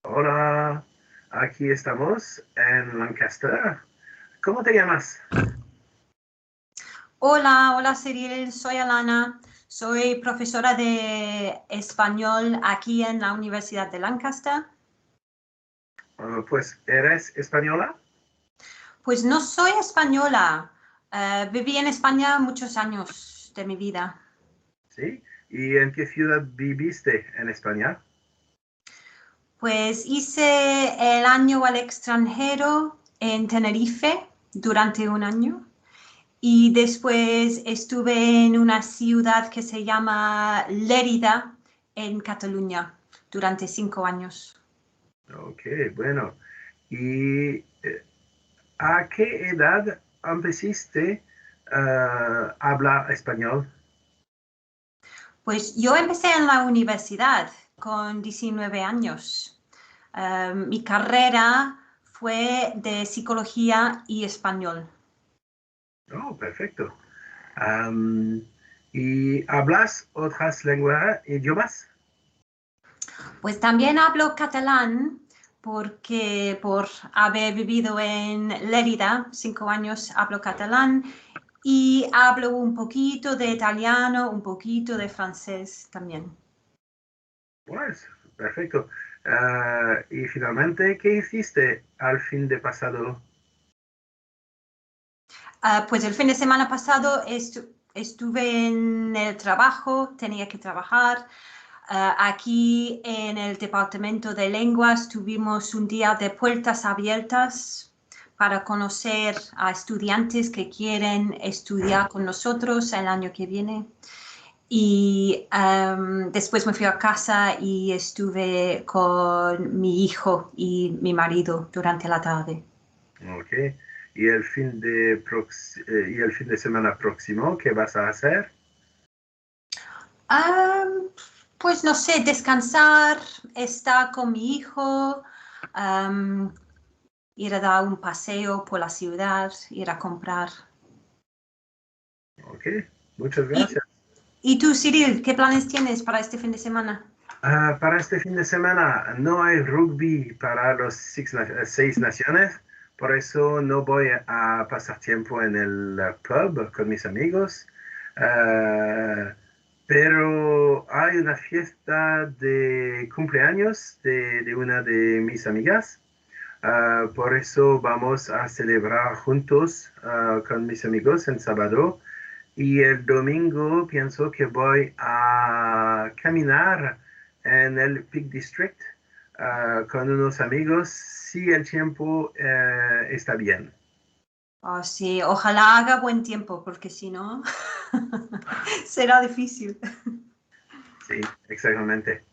Hola, aquí estamos en Lancaster. ¿Cómo te llamas? Hola Cyrille, soy Alana, soy profesora de español aquí en la Universidad de Lancaster. Pues, ¿eres española? Pues no soy española, viví en España muchos años de mi vida. Sí. ¿Y en qué ciudad viviste en España? Pues hice el año al extranjero en Tenerife durante un año y después estuve en una ciudad que se llama Lérida en Cataluña durante 5 años. Ok, bueno. ¿Y a qué edad empezaste a hablar español? Pues yo empecé en la universidad con 19 años. Mi carrera fue de psicología y español. Oh, perfecto. Am, ¿Y hablas otras lenguas, idiomas? Pues también hablo catalán porque por haber vivido en Lérida 5 años hablo catalán y hablo un poquito de italiano, un poquito de francés también. Pues, perfecto. Y finalmente, ¿qué hiciste al fin de pasado? Pues el fin de semana pasado estuve en el trabajo, tenía que trabajar. Aquí en el departamento de lenguas tuvimos un día de puertas abiertas para conocer a estudiantes que quieren estudiar con nosotros el año que viene. Y después me fui a casa y estuve con mi hijo y mi marido durante la tarde. Ok. ¿Y el fin de semana próximo, qué vas a hacer? Um, pues no sé, descansar, estar con mi hijo, um, ir a dar un paseo por la ciudad, ir a comprar. Ok, muchas ¿Y, gracias. y tú, Cyril, qué planes tienes para este fin de semana? Para este fin de semana no hay rugby para los seis naciones, por eso no voy a pasar tiempo en el pub con mis amigos. Ah, pero hay una fiesta de cumpleaños de una de mis amigas. Por eso vamos a celebrar juntos con mis amigos el sábado y el domingo pienso que voy a caminar en el Peak District con unos amigos si el tiempo está bien. Oh, sí, ojalá haga buen tiempo, porque si no, será difícil. Sí, exactamente.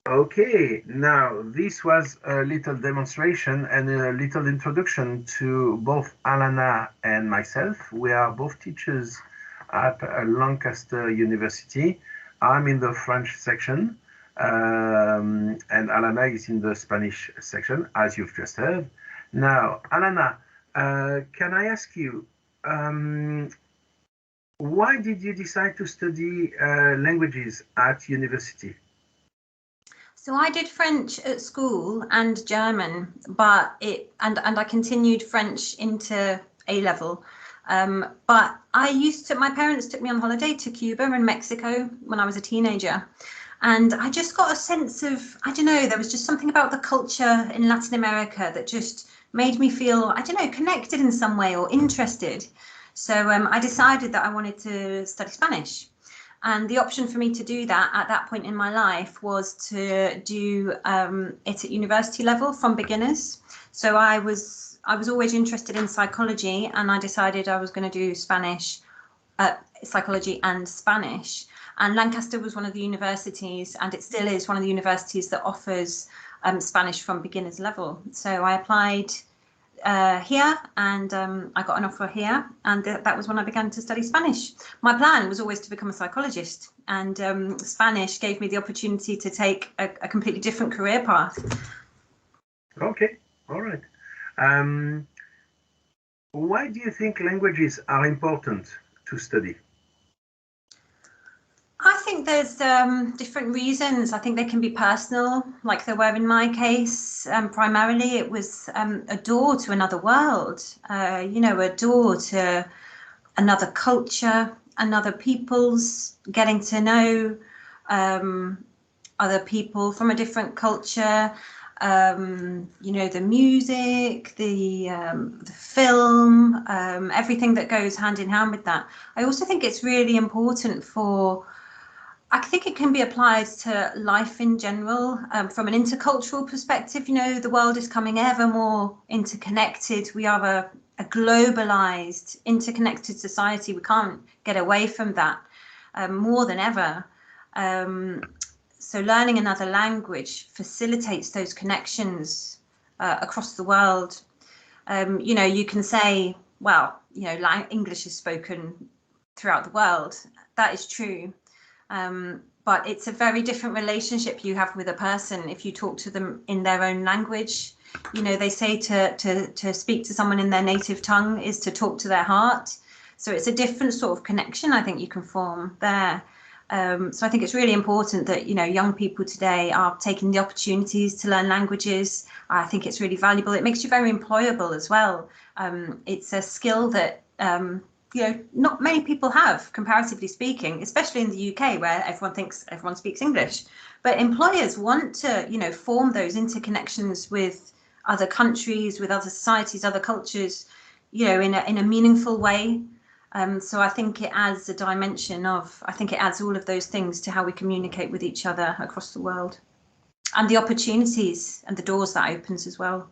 Okay, now this was a little demonstration and a little introduction to both Alana and myself. We are both teachers at Lancaster University. I'm in the French section, and Alana is in the Spanish section, as you've just heard. Now, Alana, can I ask you, why did you decide to study languages at university? So I did French at school and German, but I continued French into A level. But my parents took me on holiday to Cuba and Mexico when I was a teenager. And I just got a sense of, I don't know, there was just something about the culture in Latin America that just made me feel, I don't know, connected in some way or interested. So I decided that I wanted to study Spanish. And the option for me to do that at that point in my life was to do it at university level from beginners. So I was always interested in psychology, and I decided I was going to do Spanish, psychology and Spanish. And Lancaster was one of the universities, and it still is one of the universities that offers Spanish from beginners level. So I applied here, and I got an offer here, and that was when I began to study Spanish. My plan was always to become a psychologist, and Spanish gave me the opportunity to take a completely different career path. Okay, all right. Um, why do you think languages are important to study? I think there's different reasons. I think they can be personal, like there were in my case. Primarily, it was a door to another world, a door to another culture, another people's, getting to know other people from a different culture. The music, the film, everything that goes hand in hand with that. I also think it's really important I think it can be applied to life in general, from an intercultural perspective. The world is coming ever more interconnected. We are a globalized, interconnected society. We can't get away from that more than ever. So learning another language facilitates those connections across the world. You can say, well, English is spoken throughout the world. That is true. But it's a very different relationship you have with a person if you talk to them in their own language. They say to speak to someone in their native tongue is to talk to their heart. So it's a different sort of connection I think you can form there. So I think it's really important that, young people today are taking the opportunities to learn languages. I think it's really valuable. It makes you very employable as well. It's a skill that, not many people have, comparatively speaking, especially in the UK where everyone thinks everyone speaks English. But employers want to, form those interconnections with other countries, with other societies, other cultures, in a meaningful way. So I think it adds a dimension I think it adds all of those things to how we communicate with each other across the world, and the opportunities and the doors that opens as well.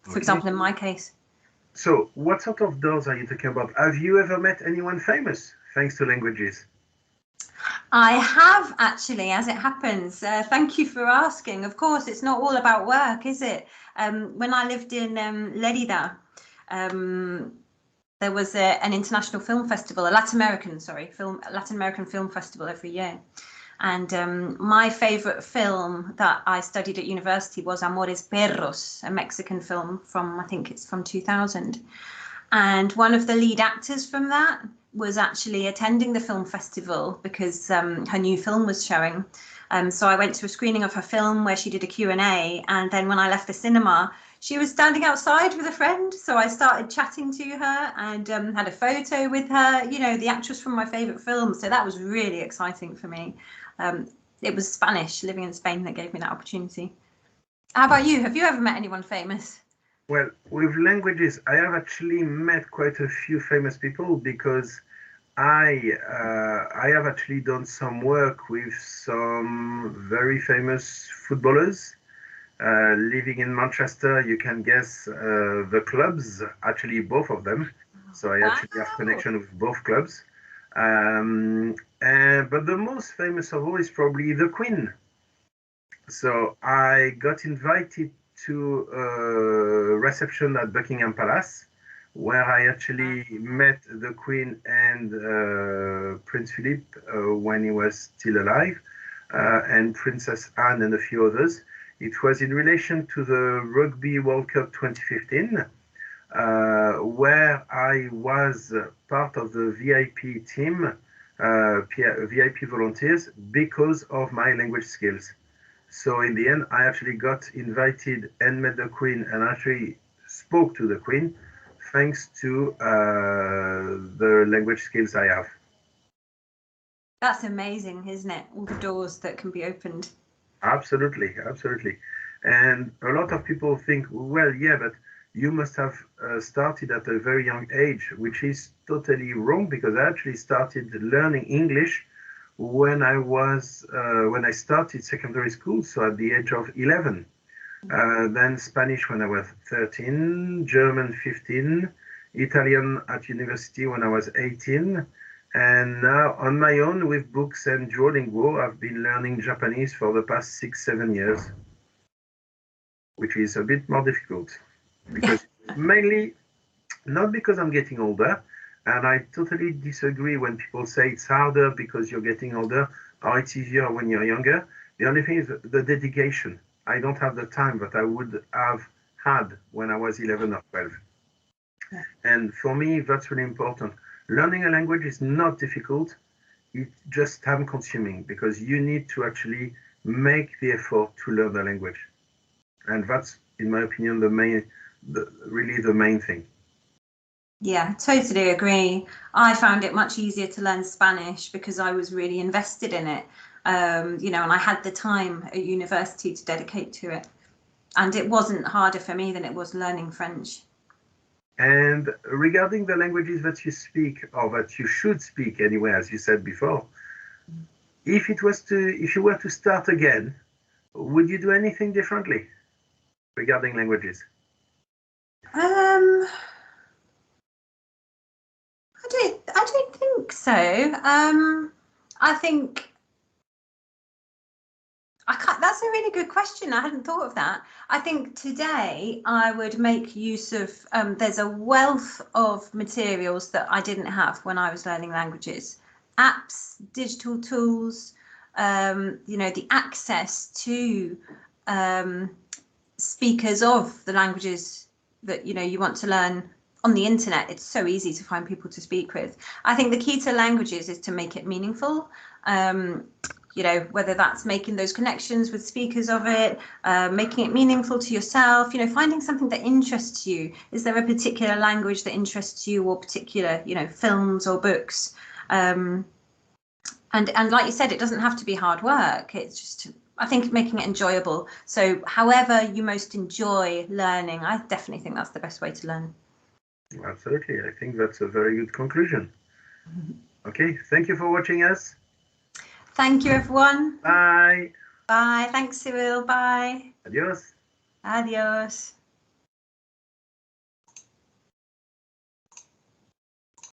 For example, in my case. So what sort of doors are you talking about? Have you ever met anyone famous thanks to languages? I have, actually, as it happens. Thank you for asking. Of course, it's not all about work, is it? When I lived in Lerida, there was an international film festival, a Latin American film festival every year. And my favorite film that I studied at university was Amores Perros, a Mexican film I think it's from 2000. And one of the lead actors from that was actually attending the film festival because her new film was showing. So I went to a screening of her film where she did a Q&A. And then when I left the cinema, she was standing outside with a friend. So I started chatting to her and had a photo with her, the actress from my favorite film. So that was really exciting for me. It was Spanish, living in Spain, that gave me that opportunity. How about you? Have you ever met anyone famous? Well, with languages, I have actually met quite a few famous people because I have actually done some work with some very famous footballers. Living in Manchester, you can guess the clubs, actually both of them. So I actually have connection with both clubs. But the most famous of all is probably the Queen. So I got invited to a reception at Buckingham Palace, where I actually met the Queen and Prince Philip when he was still alive, and Princess Anne and a few others. It was in relation to the Rugby World Cup 2015, where I was part of the VIP team, VIP volunteers, because of my language skills. So in the end, I actually got invited and met the Queen and actually spoke to the Queen thanks to the language skills I have. That's amazing, isn't it? All the doors that can be opened. Absolutely, absolutely. And a lot of people think, well, yeah, but you must have started at a very young age, which is totally wrong, because I actually started learning English when I started secondary school, so at the age of 11. Then Spanish when I was 13, German 15, Italian at university when I was 18, and now on my own with books and Duolingo, I've been learning Japanese for the past 6-7 years, which is a bit more difficult, because mainly not because I'm getting older. And I totally disagree when people say it's harder because you're getting older or it's easier when you're younger. The only thing is the dedication. I don't have the time that I would have had when I was 11 or 12. And for me, that's really important. Learning a language is not difficult it's just time consuming because you need to actually make the effort to learn the language. And that's, in my opinion, really the main thing. Yeah, totally agree. I found it much easier to learn Spanish because I was really invested in it, you know, and I had the time at university to dedicate to it. And it wasn't harder for me than it was learning French. And regarding the languages that you speak, or that you should speak anyway, as you said before, if you were to start again, would you do anything differently regarding languages? I don't think so. I think that's a really good question. I hadn't thought of that. I think today I would make use of, there's a wealth of materials that I didn't have when I was learning languages. Apps, digital tools, you know, the access to speakers of the languages that, you know, you want to learn on the internet. It's so easy to find people to speak with. I think the key to languages is to make it meaningful. You know, whether that's making those connections with speakers of it, making it meaningful to yourself, you know, finding something that interests you. Is there a particular language that interests you, or particular, you know, films or books? And like you said, it doesn't have to be hard work. It's just, I think, making it enjoyable. So however you most enjoy learning, I definitely think that's the best way to learn. Absolutely. I think that's a very good conclusion. Okay. Thank you for watching us. Thank you, everyone. Bye. Bye. Thanks, Cyrille. Bye. Adios. Adios.